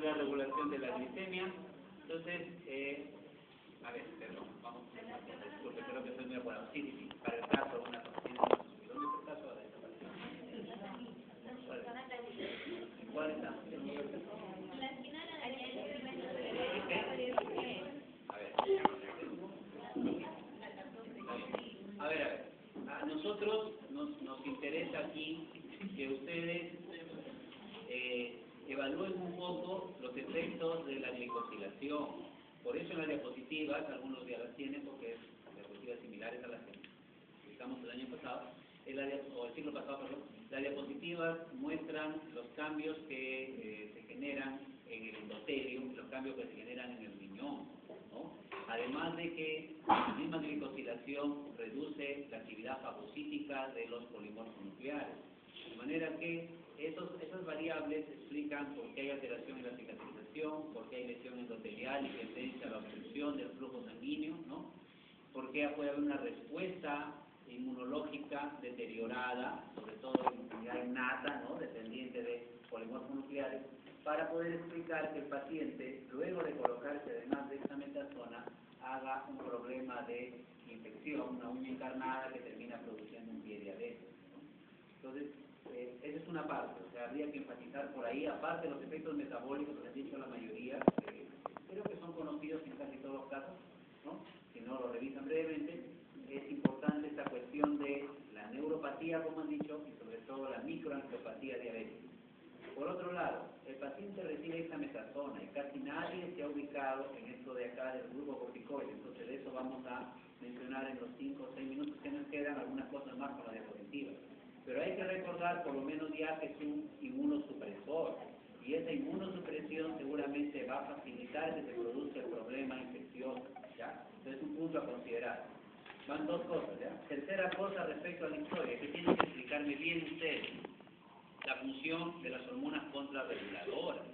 es la regulación de la glicemia. Entonces, a ver, perdón, vamos, disculpe, creo que estoy muy apurado. Sí, sí, sí, para el caso, una paciente. ¿Dónde está el caso de esta paciente? ¿Cuál está? A ver. A nosotros nos interesa aquí que ustedes evalúen un poco los efectos de la glicosilación. Por eso en las diapositivas, algunos ya las tienen porque son diapositivas similares a las que explicamos el año pasado, o el siglo pasado, perdón. Las diapositivas muestran los cambios que se generan en el endotelio, los cambios que se generan en el riñón, ¿no? Además de que la misma glicosilación reduce la actividad fagocítica de los polimorfos nucleares. De manera que esas variables explican por qué hay alteración en la cicatrización, por qué hay lesión endotelial y tendencia a la obstrucción del flujo sanguíneo, ¿no? Por qué puede haber una respuesta inmunológica deteriorada, sobre todo en inmunidad innata, ¿no? Dependiente de polimorfos nucleares, para poder explicar que el paciente, luego de colocarse además de dexametasona, haga un problema de infección, una uña encarnada que termina produciendo un pie diabético, ¿no? Entonces, esa es una parte, o sea, habría que enfatizar por ahí, aparte de los efectos metabólicos que han dicho la mayoría, creo que son conocidos en casi todos los casos, ¿no? Si no lo revisan brevemente, es importante esta cuestión de la neuropatía, como han dicho, y sobre todo la microangiopatía diabética. Por otro lado, el paciente recibe dexametasona y casi nadie se ha ubicado en esto de acá del grupo corticoide, entonces de eso vamos a mencionar en los 5 o 6 minutos que nos quedan algunas cosas más con la diapositiva. Pero hay que recordar por lo menos ya que es un inmunosupresor, y esa inmunosupresión seguramente va a facilitar que se produzca el problema infeccioso, ¿ya? Entonces es un punto a considerar. Van dos cosas, ¿ya? Tercera cosa respecto a la historia, que tienen que explicarme bien ustedes. La función de las hormonas contrarreguladoras.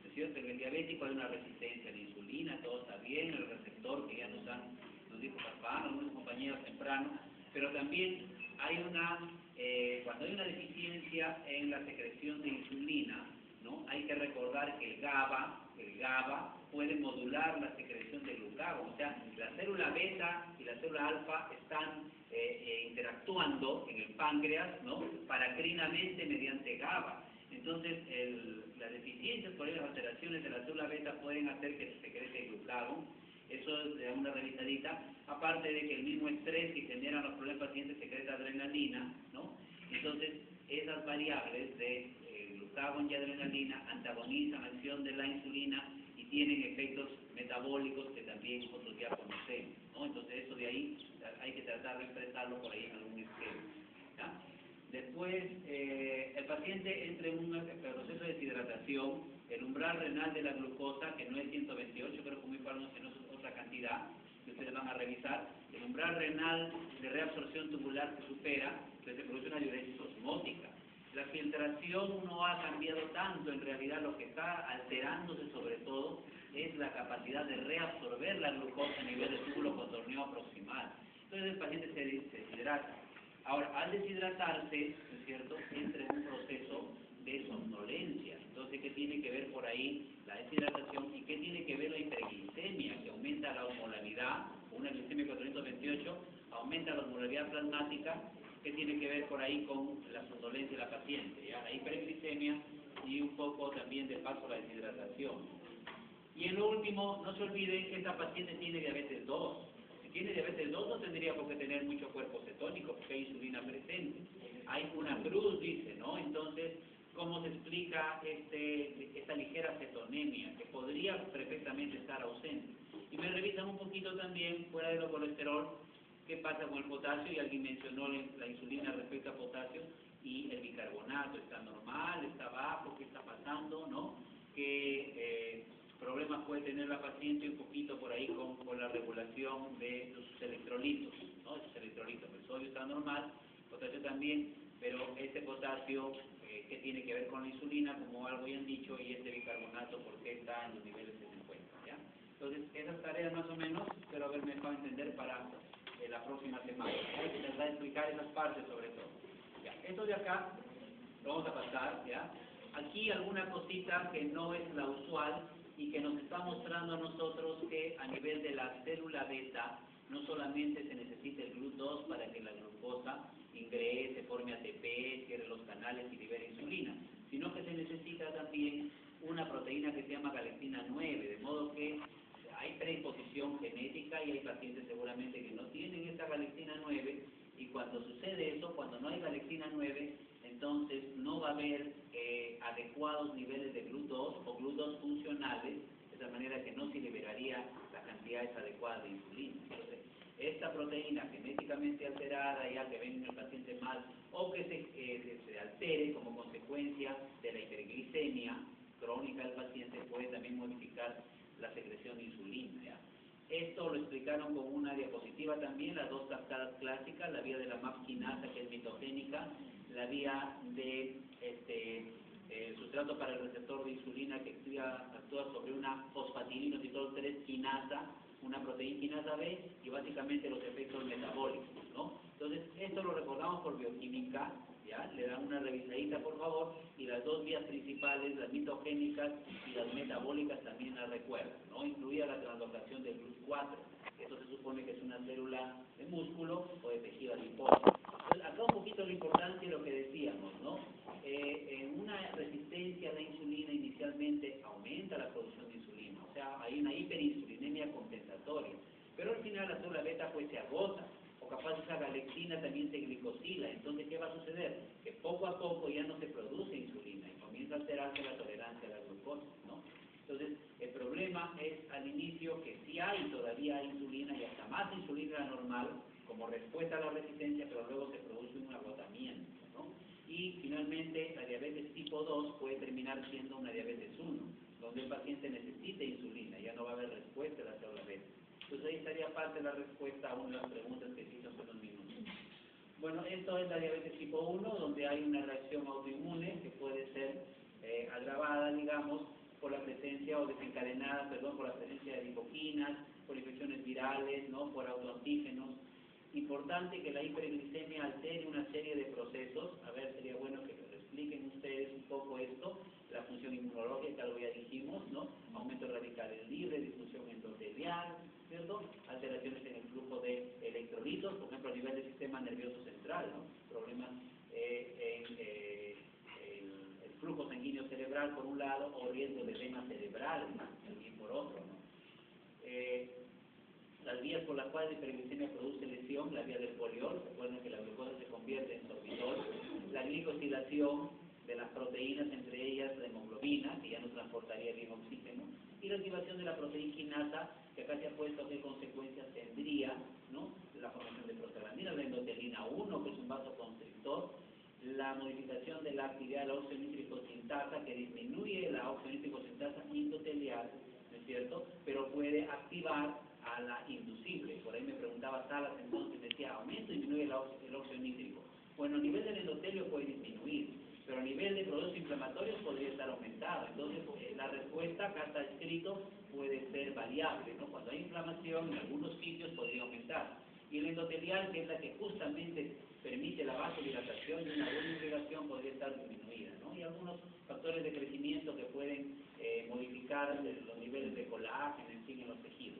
Es cierto, en el diabético hay una resistencia a la insulina, todo está bien, el receptor que ya nos dijo Farfán, algunos compañeros temprano, pero también hay cuando hay una deficiencia en la secreción de insulina, ¿no? Hay que recordar que el GABA puede modular la secreción de glucagón, o sea, la célula beta y la célula alfa están interactuando en el páncreas, ¿no? Paracrinamente mediante GABA. Entonces, las deficiencias por ahí, las alteraciones de la célula beta pueden hacer que se secrete glucagón. Eso es una revisadita. Aparte de que el mismo estrés que generan los problemas pacientes secreta adrenalina, ¿no? Entonces, esas variables de glucagón y adrenalina antagonizan la acción de la insulina y tienen efectos metabólicos que también nosotros ya conocemos, ¿no? Entonces, eso de ahí hay que tratar de expresarlo por ahí en algún esquema, ¿ya? Después, el paciente entra en un proceso de deshidratación, el umbral renal de la glucosa, que no es 128, creo que muy fácil, no es otra cantidad que ustedes van a revisar, el umbral renal de reabsorción tubular se supera, entonces se produce una diuresis osmótica. La filtración no ha cambiado tanto, en realidad lo que está alterándose sobre todo es la capacidad de reabsorber la glucosa a nivel de túbulo contorneo proximal. Entonces el paciente se deshidrata. Ahora, al deshidratarse, ¿no es cierto?, entra en un proceso de somnolencia. Entonces, ¿qué tiene que ver por ahí la deshidratación y qué tiene que ver la hiperglicemia, que aumenta la osmolaridad, una glicemia de 428, aumenta la osmolaridad plasmática? ¿Qué tiene que ver por ahí con la somnolencia de la paciente? ¿Ya? La hiperglicemia y un poco también de paso la deshidratación. Y en lo último, no se olviden que esta paciente tiene diabetes 2. Si tiene diabetes 2 no tendría por qué tener mucho cuerpo cetónico, porque hay insulina presente. Hay una cruz, dice, ¿no? Entonces, ¿cómo se explica esta ligera cetonemia, que podría perfectamente estar ausente? Y me revisan un poquito también, fuera de lo colesterol, qué pasa con el potasio, y alguien mencionó la insulina respecto a potasio, y el bicarbonato está normal, está bajo, qué está pasando, ¿no? ¿Qué problemas puede tener la paciente un poquito por ahí con la regulación de sus electrolitos, ¿no? Sus electrolitos, el sodio está normal, el potasio también, pero este potasio, ¿qué tiene que ver con la insulina? Como algo ya han dicho, y este bicarbonato, ¿por qué está en los niveles que se encuentran? ¿Ya? Entonces, esas tareas más o menos, espero haberme dejado entender para la próxima semana. Hay que tratar de explicar esas partes sobre todo. Ya, esto de acá lo vamos a pasar, ¿ya? aquí alguna cosita que no es la usual y que nos está mostrando a nosotros que a nivel de la célula beta no solamente se necesita el GLUT2 para que la glucosa ingrese, forme ATP, cierre los canales y libere insulina, sino que se necesita también una proteína que se llama galactina 9, de modo que hay predisposición genética y hay pacientes seguramente que no tienen esta galactina 9, y cuando sucede eso, cuando no hay galactina 9, entonces no va a haber adecuados niveles de GLUT2 o GLUT2 funcionales, de tal manera que no se liberaría las cantidades adecuadas de insulina. Entonces, esta proteína genéticamente alterada, ya que ven en el paciente mal, o que se altere como consecuencia de la hiperglicemia crónica del paciente, puede también modificar la secreción de insulina, ¿ya? Esto lo explicaron con una diapositiva también, las dos cascadas clásicas, la vía de la MAP quinasa, que es mitogénica, la vía de sustrato para el receptor de insulina, que actúa sobre una fosfatidinoinositol 3 quinasa, una proteína quinasa B, y básicamente los efectos metabólicos, ¿no? Entonces, esto lo recordamos por bioquímica, ¿ya? Le dan una revisadita, por favor, y las dos vías principales, las mitogénicas y las metabólicas, también las recuerdan, ¿no? Incluida la translocación del GLUT4. Eso se supone que es una célula de músculo o de tejido adiposo. Entonces, acá un poquito la importancia de lo que decíamos, ¿no? En una resistencia a la insulina inicialmente aumenta la producción de insulina, o sea, hay una hiperinsulinemia compensatoria, pero al final la célula beta pues se agota, o capaz esa galactina también se glicosila. Entonces, ¿qué va a suceder? Que poco a poco ya no se produce insulina y comienza a alterarse la tolerancia a la glucosa, ¿no? Entonces, el problema es al inicio que sí hay todavía insulina y hasta más insulina de la normal como respuesta a la resistencia, pero luego se produce un agotamiento, ¿no? Y finalmente la diabetes tipo 2 puede terminar siendo una diabetes 1, donde el paciente necesita insulina, ya no va a haber respuesta a la célula beta. Entonces ahí estaría parte de la respuesta a una de las preguntas que hizo hace unos minutos. Bueno, esto es la diabetes tipo 1, donde hay una reacción autoinmune que puede ser agravada, digamos, por la presencia o desencadenada, perdón, por la presencia de lipoquinas, por infecciones virales, ¿no? Por autoantígenos. Importante que la hiperglicemia altere una serie de procesos. A ver, sería bueno que lo expliquen ustedes un poco esto. La función inmunológica, lo ya dijimos, ¿no? Aumento de radicales libres, disfunción endotelial, ¿cierto? Alteraciones en el flujo de electrolitos, por ejemplo, a nivel del sistema nervioso central, ¿no? Problemas en el flujo sanguíneo cerebral por un lado, o riesgo de edema cerebral también por otro, ¿no? Las vías por las cuales la hiperglicemia produce lesión, la vía del poliol, recuerden que la glucosa se convierte en sorbitol, la glicosilación de las proteínas, entre ellas la hemoglobina, que ya no transportaría bien oxígeno, y la activación de la proteína quinasa, que acá se ha puesto qué consecuencias tendría, ¿no? La formación de prostaglandina, la endotelina 1, que es un vasoconstrictor, la modificación de la actividad de la óxido nítrico sintasa, que disminuye la óxido nítrico sintasa endotelial, ¿no es cierto? Pero puede activar a la inducible. Por ahí me preguntaba Salas, entonces decía, ¿aumenta o disminuye el óxido nítrico? Bueno, a nivel del endotelio puede disminuir, pero a nivel de procesos inflamatorios podría estar aumentado. Entonces, la respuesta, acá está escrito, puede ser variable, ¿no? Cuando hay inflamación, en algunos sitios podría aumentar. Y el endotelial, que es la que justamente permite la vasodilatación y una buena irrigación, podría estar disminuida, ¿no? Y algunos factores de crecimiento que pueden modificar los niveles de colágeno, en fin, en los tejidos.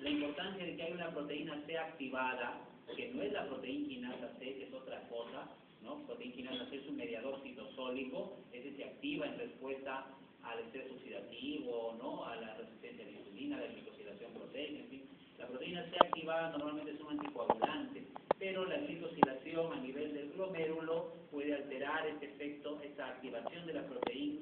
La importancia de que hay una proteína C activada, que no es la proteína quinasa C, que es otra cosa, ¿no? Proteína quinasa C es un mediador citosólico, ese se activa en respuesta al estrés oxidativo, ¿no? A la resistencia a la insulina, a la glicosilación proteica, en fin. La proteína C activada normalmente es un anticoagulante, pero la glicosilación a nivel del glomérulo puede alterar este efecto, esta activación de la proteína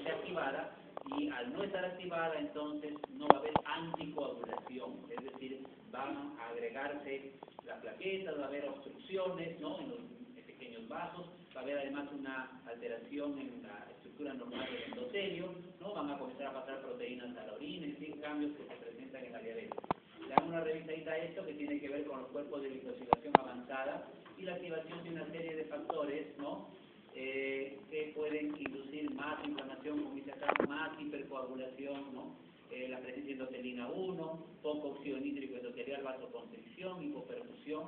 C activada, y al no estar activada, entonces no va a haber anticoagulación, es decir, van a agregarse las plaquetas, va a haber obstrucciones, ¿no? En los pequeños vasos, va a haber además una alteración en la estructura normal del endotelio, ¿no? Van a comenzar a pasar proteínas a la orina, en fin, cambios que se presentan en la diabetes. Le damos una revisadita a esto, que tiene que ver con los cuerpos de glicosilación avanzada y la activación de una serie de factores, ¿no? Que pueden inducir más inflamación, como dice acá, más hipercoagulación, ¿no? La presencia de endotelina 1, poco óxido nítrico endotelial, vasoconstricción, hipoperfusión.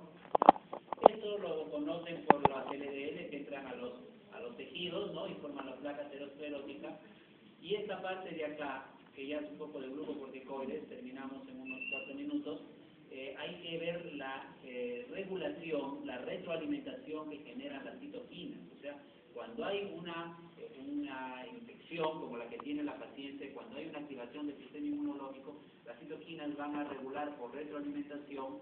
Esto lo conocen por las LDL que entran a a los tejidos, ¿no? Y forman la placa aterosclerótica. Y esta parte de acá, que ya es un poco de glucocorticoides, terminamos en unos 4 minutos, hay que ver la regulación, la retroalimentación que generan las citoquinas. O sea, cuando hay una infección como la que tiene la paciente, cuando hay una activación del sistema inmunológico, las citoquinas van a regular por retroalimentación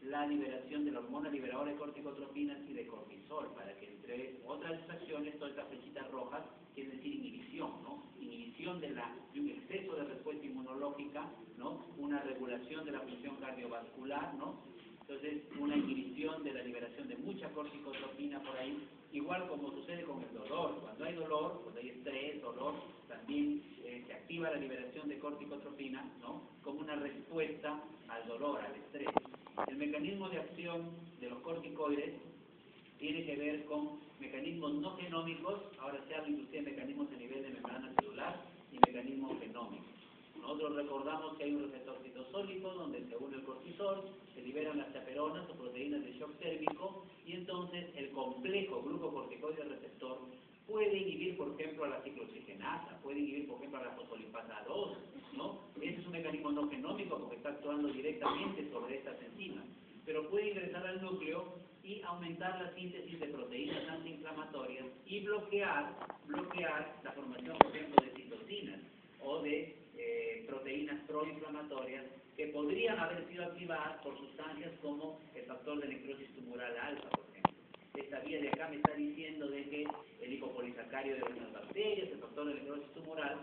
la liberación de la hormona liberadora de corticotropinas y de cortisol, para que entre otras acciones, todas estas flechitas rojas, quiere decir inhibición, ¿no? Inhibición de un exceso de respuesta inmunológica, ¿no? Una regulación de la función cardiovascular, ¿no? Entonces, una inhibición de la liberación de mucha corticotropina por ahí, igual como sucede con el dolor. Cuando hay dolor, cuando hay estrés, dolor, también se activa la liberación de corticotropina, ¿no? Como una respuesta al dolor, al estrés. El mecanismo de acción de los corticoides tiene que ver con mecanismos no genómicos, ahora se habla inclusive de mecanismos a nivel de membrana celular y mecanismos genómicos. Nosotros recordamos que hay un receptor citosólico donde se une el cortisol, se liberan las chaperonas o proteínas de shock térmico y entonces el complejo glucocorticoide receptor puede inhibir, por ejemplo, a la ciclooxigenasa, puede inhibir, por ejemplo, a la fosfolipasa 2, ¿no? Ese es un mecanismo no genómico porque está actuando directamente sobre estas enzimas, pero puede ingresar al núcleo y aumentar la síntesis de proteínas antiinflamatorias y bloquear la formación, por ejemplo, de citocinas o de proteínas proinflamatorias que podrían haber sido activadas por sustancias como el factor de necrosis tumoral alfa, por ejemplo. Esta vía de acá me está diciendo de que el lipopolisacárido de las bacterias, el factor de necrosis tumoral,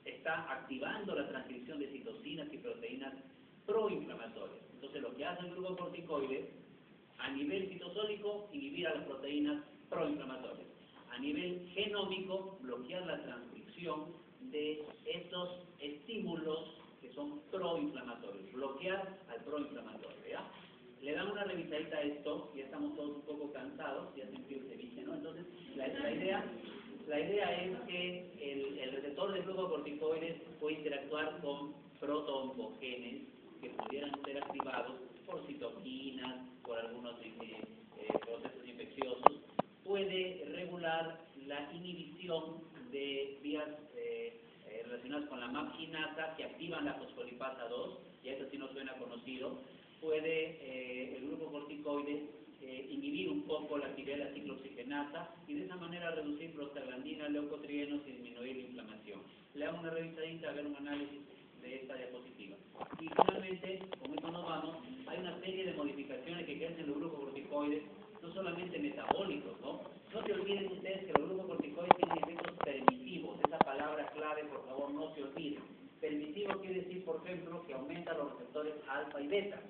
está activando la transcripción de citocinas y proteínas proinflamatorias. Entonces, lo que hace el glucocorticoide, a nivel citosólico, inhibir a las proteínas proinflamatorias. A nivel genómico, bloquear la transcripción de estos estímulos que son proinflamatorios, bloquear al proinflamatorio, ¿ya? Le dan una revisadita a esto, ya estamos todos un poco cansados, ya sentí el ceviche, ¿no? Entonces, la idea es que el receptor de glucocorticoides puede interactuar con protooncogenes que pudieran ser activados por citoquinas, por algunos procesos infecciosos, puede regular la inhibición de vías relacionadas con la MAP quinasa que activan la fosfolipasa 2, y eso sí no suena conocido. Puede el glucocorticoide inhibir un poco la actividad de la ciclooxigenasa y de esa manera reducir prostaglandinas, leucotrienos y disminuir la inflamación. Le hago una revisadita a ver un análisis de esta diapositiva. Y finalmente, con esto nos vamos, hay una serie de modificaciones que ejercen los glucocorticoides, no solamente metabólicos, ¿no? No se olviden ustedes que los glucocorticoides tienen efectos permisivos. Esa palabra clave, por favor, no se olviden. Permisivo quiere decir, por ejemplo, que aumenta los receptores alfa y beta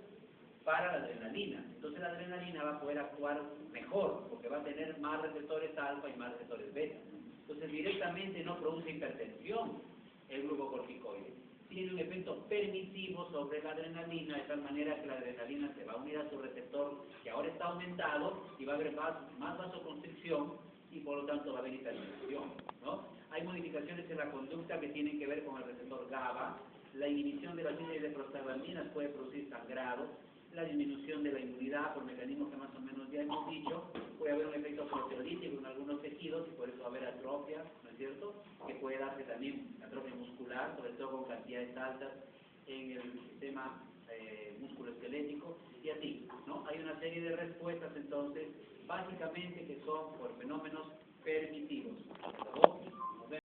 para la adrenalina. Entonces la adrenalina va a poder actuar mejor, porque va a tener más receptores alfa y más receptores beta. Entonces directamente no produce hipertensión el glucocorticoide. Tiene un efecto permisivo sobre la adrenalina, de tal manera que la adrenalina se va a unir a su receptor, que ahora está aumentado, y va a haber más vasoconstricción, y por lo tanto va a haber hipertensión, ¿no? Hay modificaciones en la conducta que tienen que ver con el receptor GABA. La inhibición de la síntesis de prostaglandinas puede producir sangrado. La disminución de la inmunidad por mecanismos que más o menos ya hemos dicho. Puede haber un efecto proteolítico en algunos tejidos y por eso va a haber atrofia, ¿no es cierto? Que puede darse también atrofia muscular, sobre todo con cantidades altas en el sistema musculoesquelético y así, ¿no? Hay una serie de respuestas entonces, básicamente que son por fenómenos permisivos.